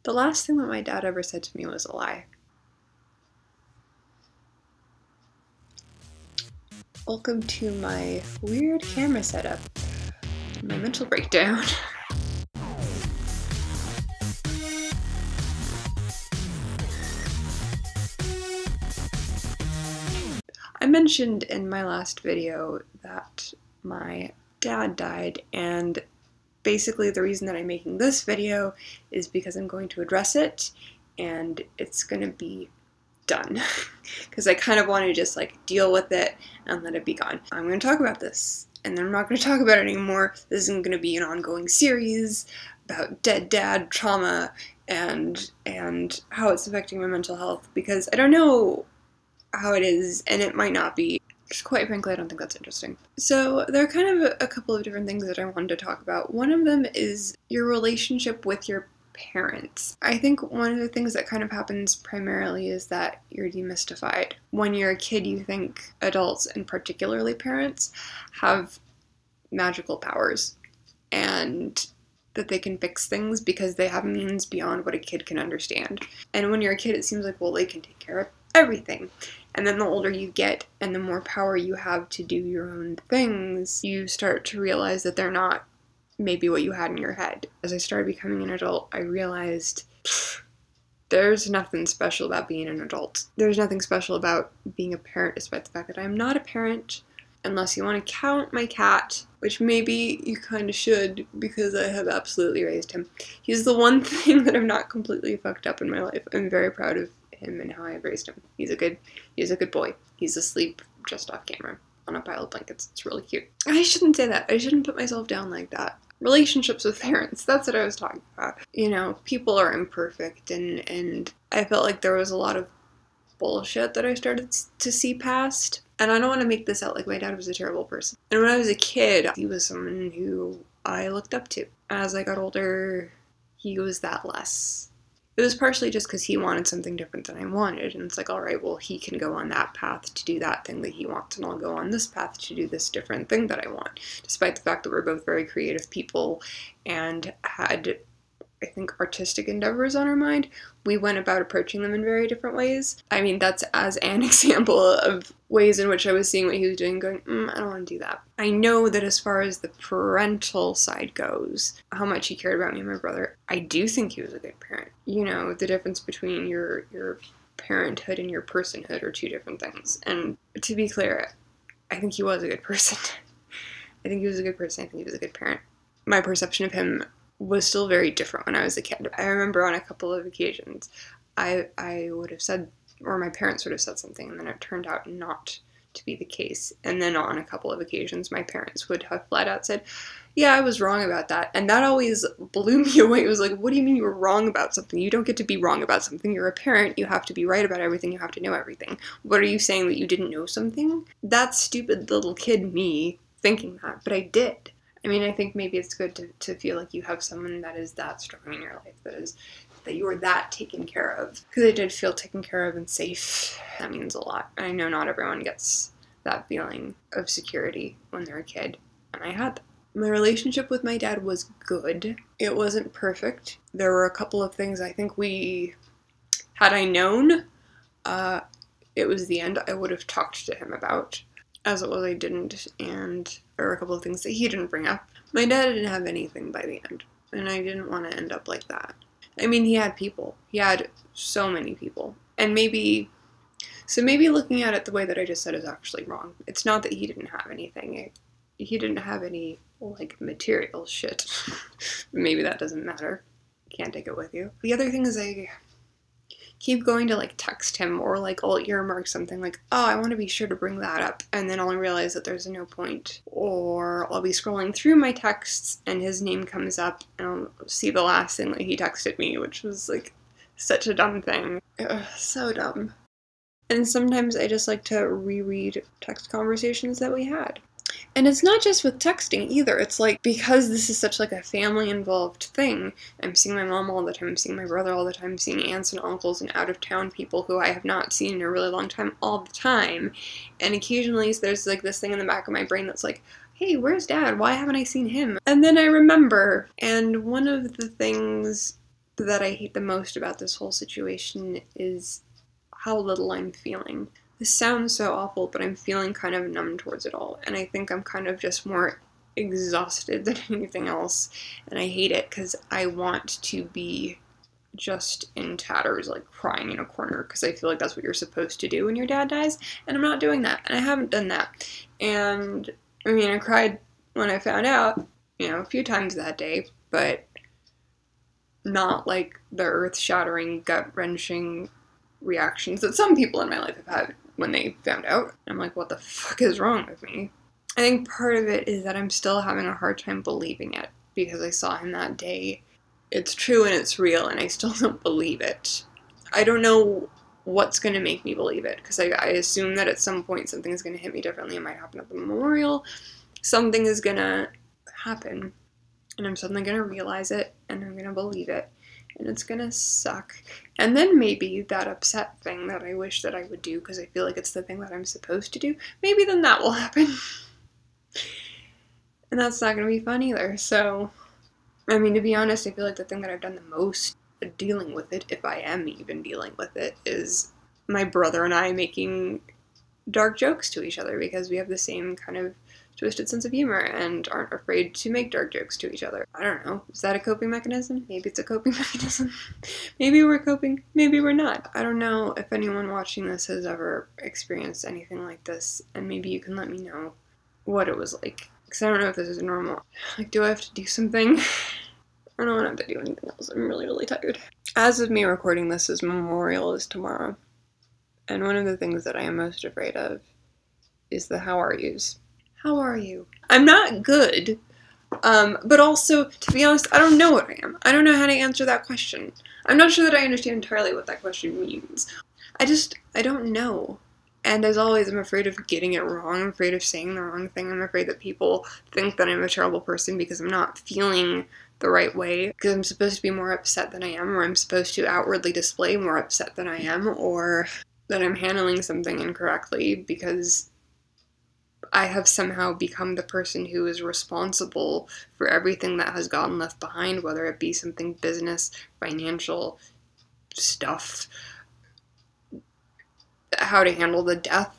The last thing that my dad ever said to me was a lie. Welcome to my weird camera setup, my mental breakdown. I mentioned in my last video that my dad died, and basically the reason that I'm making this video is because I'm going to address it and it's gonna be done. Because I kind of want to just like deal with it and let it be gone. I'm going to talk about this and then I'm not going to talk about it anymore. This isn't going to be an ongoing series about dead dad trauma and how it's affecting my mental health, because I don't know how it is and it might not be. Just quite frankly, I don't think that's interesting. So there are kind of a couple of different things that I wanted to talk about. One of them is your relationship with your parents. I think one of the things that kind of happens primarily is that you're demystified. When you're a kid, you think adults, and particularly parents, have magical powers and that they can fix things because they have means beyond what a kid can understand. And when you're a kid, it seems like, well, they can take care of everything. And then the older you get and the more power you have to do your own things, you start to realize that they're not maybe what you had in your head. As I started becoming an adult, I realized there's nothing special about being an adult. There's nothing special about being a parent, despite the fact that I'm not a parent, unless you want to count my cat, which maybe you kind of should, because I have absolutely raised him. He's the one thing that I'm not completely fucked up in my life. I'm very proud of him and how I've raised him. He's a good boy. He's asleep just off camera on a pile of blankets. It's really cute. I shouldn't say that. I shouldn't put myself down like that. Relationships with parents, that's what I was talking about. You know, people are imperfect, and I felt like there was a lot of bullshit that I started to see past. And I don't want to make this out like my dad was a terrible person. And when I was a kid, he was someone who I looked up to. As I got older, he was that less. It was partially just because he wanted something different than I wanted, and it's like, all right, well, he can go on that path to do that thing that he wants, and I'll go on this path to do this different thing that I want, despite the fact that we're both very creative people and had, I think, artistic endeavors on our mind. We went about approaching them in very different ways. I mean, that's as an example of ways in which I was seeing what he was doing, going, I don't want to do that. I know that as far as the parental side goes, how much he cared about me and my brother, I do think he was a good parent. You know, the difference between your parenthood and your personhood are two different things. And to be clear, I think he was a good person. I think he was a good person. I think he was a good parent. My perception of him was still very different when I was a kid. I remember on a couple of occasions, I would have said, or my parents would have said something, and then it turned out not to be the case. And then on a couple of occasions, my parents would have flat out said, yeah, I was wrong about that. And that always blew me away. It was like, what do you mean you were wrong about something? You don't get to be wrong about something. You're a parent. You have to be right about everything. You have to know everything. What are you saying, that you didn't know something? That's stupid little kid me thinking that, but I did. I mean, I think maybe it's good to feel like you have someone that is that strong in your life, that you are that taken care of. Because I did feel taken care of and safe. That means a lot. I know not everyone gets that feeling of security when they're a kid, and I had that. My relationship with my dad was good. It wasn't perfect. There were a couple of things I think had I known, it was the end, I would have talked to him about. As it was, I didn't, and there were a couple of things that he didn't bring up. My dad didn't have anything by the end, and I didn't want to end up like that. I mean, he had people. He had so many people. And maybe looking at it the way that I just said is actually wrong. It's not that he didn't have anything. He didn't have any, like, material shit. Maybe that doesn't matter. Can't take it with you. The other thing is I keep going to, like, text him, or, like, I'll earmark something like, oh, I want to be sure to bring that up, and then I'll realize that there's no point. Or I'll be scrolling through my texts, and his name comes up, and I'll see the last thing that he texted me, which was, like, such a dumb thing. Ugh, so dumb. And sometimes I just like to reread text conversations that we had. And it's not just with texting either. It's like, because this is such like a family involved thing, I'm seeing my mom all the time, I'm seeing my brother all the time, I'm seeing aunts and uncles and out of town people who I have not seen in a really long time all the time. And occasionally there's like this thing in the back of my brain that's like, hey, where's Dad? Why haven't I seen him? And then I remember, and one of the things that I hate the most about this whole situation is how little I'm feeling. This sounds so awful, but I'm feeling kind of numb towards it all, and I think I'm kind of just more exhausted than anything else, and I hate it because I want to be just in tatters, like crying in a corner, because I feel like that's what you're supposed to do when your dad dies, and I'm not doing that, and I haven't done that. And I mean, I cried when I found out, you know, a few times that day, but not like the earth-shattering, gut-wrenching reactions that some people in my life have had when they found out. I'm like, what the fuck is wrong with me? I think part of it is that I'm still having a hard time believing it, because I saw him that day. It's true and it's real, and I still don't believe it. I don't know what's going to make me believe it, because I assume that at some point something's going to hit me differently. It might happen at the memorial. Something is going to happen, and I'm suddenly going to realize it, and I'm going to believe it, and it's going to suck. And then maybe that upset thing that I wish that I would do, because I feel like it's the thing that I'm supposed to do, maybe then that will happen. And that's not going to be fun either, so... I mean, to be honest, I feel like the thing that I've done the most dealing with it, if I am even dealing with it, is my brother and I making dark jokes to each other, because we have the same kind of twisted sense of humor and aren't afraid to make dark jokes to each other. I don't know. Is that a coping mechanism? Maybe it's a coping mechanism. Maybe we're coping. Maybe we're not. I don't know if anyone watching this has ever experienced anything like this, and maybe you can let me know what it was like. Because I don't know if this is normal. Like, do I have to do something? I don't have to do anything else. I'm really, really tired. As of me recording this, his memorial is tomorrow. And one of the things that I am most afraid of is the how are yous. How are you? I'm not good. But also, to be honest, I don't know what I am. I don't know how to answer that question. I'm not sure that I understand entirely what that question means. I don't know. And as always, I'm afraid of getting it wrong. I'm afraid of saying the wrong thing. I'm afraid that people think that I'm a terrible person because I'm not feeling the right way, because I'm supposed to be more upset than I am, or I'm supposed to outwardly display more upset than I am, or that I'm handling something incorrectly because I have somehow become the person who is responsible for everything that has gotten left behind, whether it be something business, financial, stuff, how to handle the death,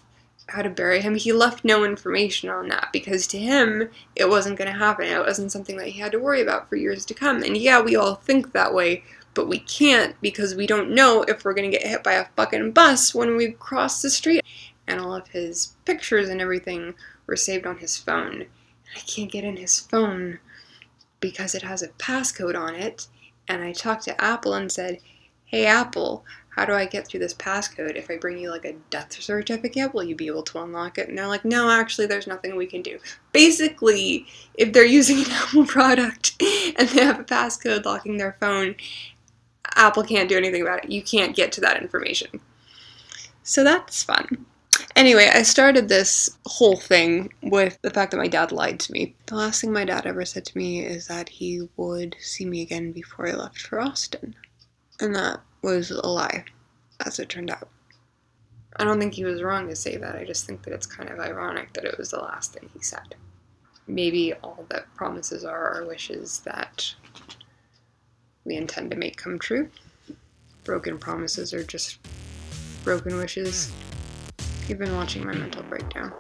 how to bury him. He left no information on that, because to him, it wasn't going to happen. It wasn't something that he had to worry about for years to come. And yeah, we all think that way, but we can't, because we don't know if we're going to get hit by a fucking bus when we cross the street. And all of his pictures and everything were saved on his phone. And I can't get in his phone because it has a passcode on it. And I talked to Apple and said, hey Apple, how do I get through this passcode? If I bring you like a death certificate, will you be able to unlock it? And they're like, no, actually there's nothing we can do. Basically, if they're using an Apple product and they have a passcode locking their phone, Apple can't do anything about it. You can't get to that information. So that's fun. Anyway, I started this whole thing with the fact that my dad lied to me. The last thing my dad ever said to me is that he would see me again before I left for Austin. And that was a lie, as it turned out. I don't think he was wrong to say that. I just think that it's kind of ironic that it was the last thing he said. Maybe all that promises are wishes that we intend to make come true. Broken promises are just broken wishes. You've been watching my mental breakdown.